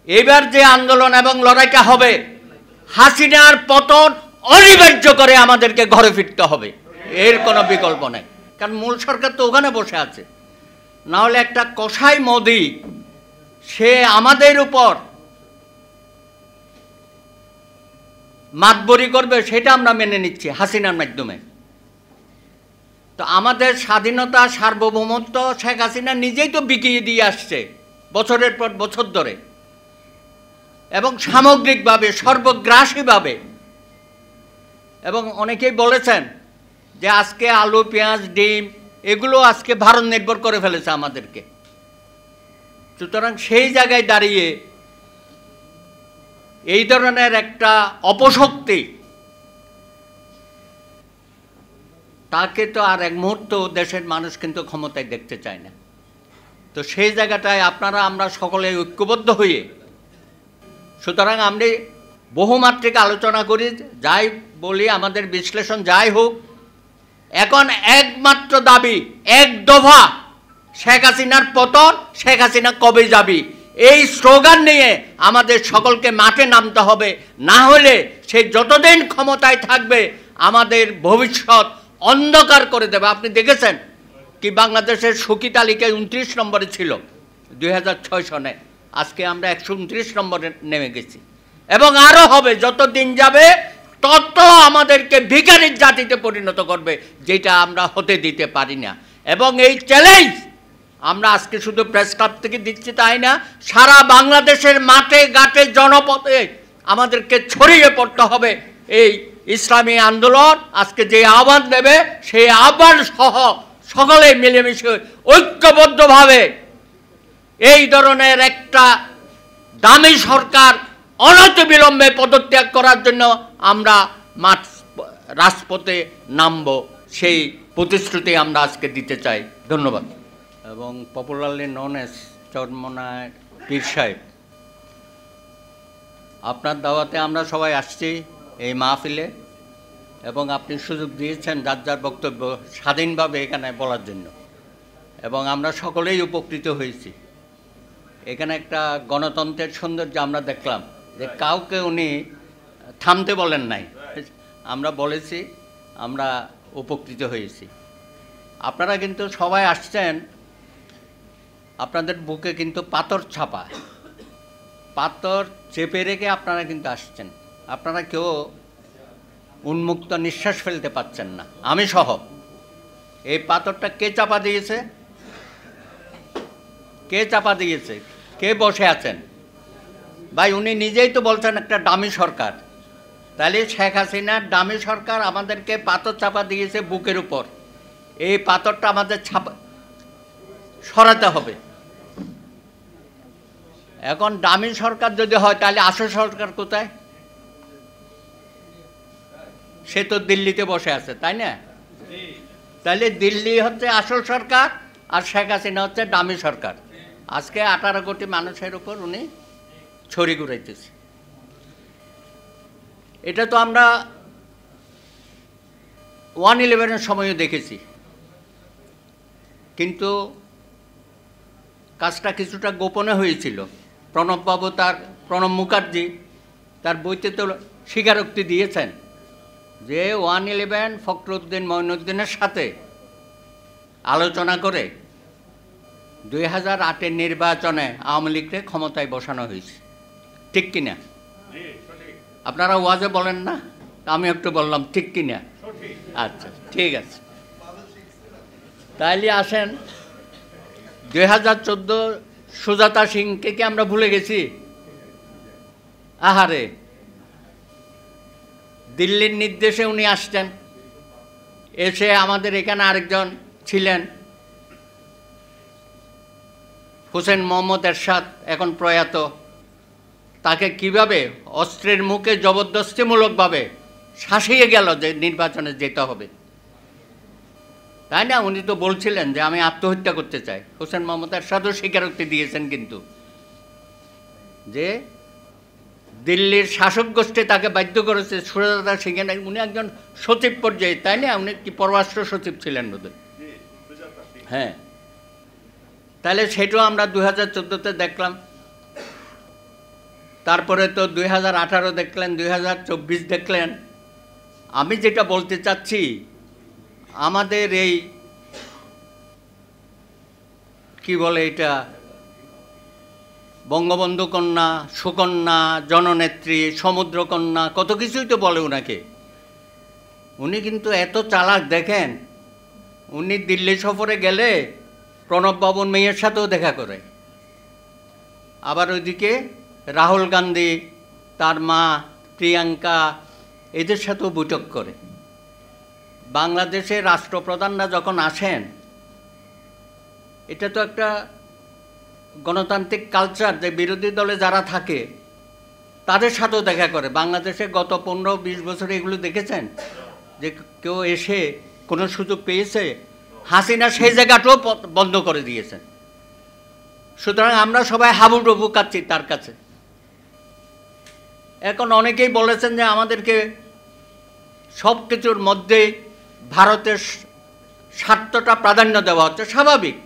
এবার যে আন্দোলন এবং লড়াইটা হবে, হাসিনার পতন অনিবার্য করে আমাদেরকে ঘরে ফিরতে হবে, এর কোনো বিকল্প নেই। কারণ মূল সরকার তো ওখানে বসে আছে। না হলে একটা কসাই মোদি সে আমাদের উপর মাতবরি করবে, সেটা আমরা মেনে নিচ্ছি হাসিনার মাধ্যমে। তো আমাদের স্বাধীনতা, সার্বভৌমত্ব শেখ হাসিনা নিজেই তো বিকিয়ে দিয়ে আসছে বছরের পর বছর ধরে, এবং সামগ্রিকভাবে সর্বগ্রাসীভাবে। এবং অনেকেই বলেছেন যে আজকে আলু, পেঁয়াজ, ডিম এগুলো আজকে ভারত নির্ভর করে ফেলেছে আমাদেরকে। সুতরাং সেই জায়গায় দাঁড়িয়ে এই ধরনের একটা অপশক্তি, তাকে তো আর এক মুহূর্ত দেশের মানুষ কিন্তু ক্ষমতায় দেখতে চায় না। তো সেই জায়গাটায় আমরা সকলে ঐক্যবদ্ধ হয়ে, সুতরাং আমরা বহুমাত্রিক আলোচনা করি, যাই বলি, আমাদের বিশ্লেষণ যাই হোক, এখন একমাত্র দাবি, এক দফা, শেখ হাসিনার পতন, শেখ হাসিনা কবে যাবি, এই স্লোগান নিয়ে আমাদের সকলকে মাঠে নামতে হবে। না হলে সে যতদিন ক্ষমতায় থাকবে আমাদের ভবিষ্যৎ অন্ধকার করে দেবে। আপনি দেখেছেন কি বাংলাদেশের সুখী তালিকায় 29 নম্বরে ছিল 2006 সনে, আজকে আমরা 129 নম্বরে নেমে গেছি। এবং আরও হবে, যত দিন যাবে তত আমাদেরকে ভিখারির জাতিতে পরিণত করবে, যেটা আমরা হতে দিতে পারি না। এবং এই চ্যালেঞ্জ আমরা আজকে শুধু প্রেস ক্লাব থেকে দিচ্ছি তাই না, সারা বাংলাদেশের মাঠে ঘাটে জনপথে আমাদেরকে ছড়িয়ে পড়তে হবে। এই ইসলামী আন্দোলন আজকে যে আহ্বান দেবে, সেই আহ্বান সহ সকলে মিলেমিশে ঐক্যবদ্ধভাবে এই ধরনের একটা দামি সরকার অনতিবিলম্বে পদত্যাগ করার জন্য আমরা রাজপথে নামব, সেই প্রতিশ্রুতি আমরা আজকে দিতে চাই। ধন্যবাদ। এবং পপুলারলি নন এস চরমনায় পীর সাহেব, আপনার দাওয়াতে আমরা সবাই আসছি এই মাহফিলে, এবং আপনি সুযোগ দিয়েছেন যার যার বক্তব্য স্বাধীনভাবে এখানে বলার জন্য, এবং আমরা সকলেই উপকৃত হয়েছি। এখানে একটা গণতন্ত্রের সৌন্দর্য আমরা দেখলাম যে কাউকে উনি থামতে বলেন নাই, আমরা বলেছি, আমরা উপকৃত হয়েছি। আপনারা কিন্তু সবাই আসছেন, আপনাদের বুকে কিন্তু পাথর ছাপা, পাথর চেপে রেখে আপনারা কিন্তু আসছেন। আপনারা কেউ উন্মুক্ত নিঃশ্বাস ফেলতে পারছেন না, আমি সহ। এই পাথরটা কে চাপা দিয়েছে? কে চাপা দিয়েছে? কে বসে আছেন? ভাই, উনি নিজেই তো বলছেন একটা ডামি সরকার। তাহলে শেখ হাসিনার ডামি সরকার আমাদেরকে পাথর চাপা দিয়েছে বুকের উপর। এই পাথরটা আমাদের সরাতে হবে। এখন ডামি সরকার যদি হয়, তাহলে আসল সরকার কোথায়? সে তো দিল্লিতে বসে আছে, তাই না? তাহলে দিল্লি হচ্ছে আসল সরকার, আর শেখ হাসিনা হচ্ছে ডামি সরকার। আজকে 18 কোটি মানুষের উপর উনি ছড়ি ঘুরাইতেছে। এটা তো আমরা 1/11-এর সময়ও দেখেছি, কিন্তু কাজটা কিছুটা গোপনে হয়েছিল। প্রণব মুখার্জি তার বইতে তো স্বীকারোক্তি দিয়েছেন যে 1/11 ফখরুদ্দিন মঈনুদ্দিনের সাথে আলোচনা করে 2008-এর নির্বাচনে আওয়ামী লীগকে ক্ষমতায় বসানো হয়েছে। ঠিক কিনা? আপনারা ওয়াজে বলেন না, আমি একটু বললাম ঠিক কিনা? আচ্ছা, ঠিক আছে। তাইলে আসেন, 2014 সুজাতা সিংকে কি আমরা ভুলে গেছি? আহারে, দিল্লির নির্দেশে উনি আসছেন, এসে আমাদের এখানে আরেকজন ছিলেন হোসেন মোহাম্মদ এরশাদ, এখন প্রয়াত, তাকে কিভাবে অস্ত্রের মুখে জবরদস্তিমূলকভাবে শাসিয়ে গেল যে নির্বাচনে যেতে হবে, তাই না? উনি তো বলছিলেন যে আমি আত্মহত্যা করতে চাই। হোসেন মোহাম্মদ এরশাদও স্বীকারোক্তি দিয়েছেন কিন্তু, যে দিল্লির শাসক গোষ্ঠী তাকে বাধ্য করেছে। সুজাতা সিং, উনি একজন সচিব পর্যায়ে, তাই না? উনি কি পররাষ্ট্র সচিব ছিলেন বোধহয়? হ্যাঁ। তাহলে সেটাও আমরা 2014-তে দেখলাম। তারপরে তো 2018 দেখলেন, 2024 দেখলেন। আমি যেটা বলতে চাচ্ছি, আমাদের এই কি বলে এটা, বঙ্গবন্ধু কন্যা, সুকন্যা, জননেত্রী, সমুদ্রকন্যা, কত কিছুই তো বলে ওনাকে। উনি কিন্তু এত চালাক, দেখেন উনি দিল্লি সফরে গেলে প্রণব বাবুর মেয়ের সাথেও দেখা করে, আবার ওইদিকে রাহুল গান্ধী, তার মা প্রিয়াঙ্কা, এদের সাথেও বৈঠক করে। বাংলাদেশের রাষ্ট্রপ্রধানরা যখন আসেন, এটা তো একটা গণতান্ত্রিক কালচার যে বিরোধী দলে যারা থাকে তাদের সাথেও দেখা করে। বাংলাদেশে গত 15-20 বছরে এগুলো দেখেছেন যে কেউ এসে কোনো সুযোগ পেয়েছে? হাসিনা সেই জায়গাটাও বন্ধ করে দিয়েছেন। সুতরাং আমরা সবাই হাবুডুবু কাচ্ছি তার কাছে। এখন অনেকেই বলেছেন যে আমাদেরকে সব কিছুর মধ্যে ভারতের স্বার্থটা প্রাধান্য দেওয়া হচ্ছে। স্বাভাবিক,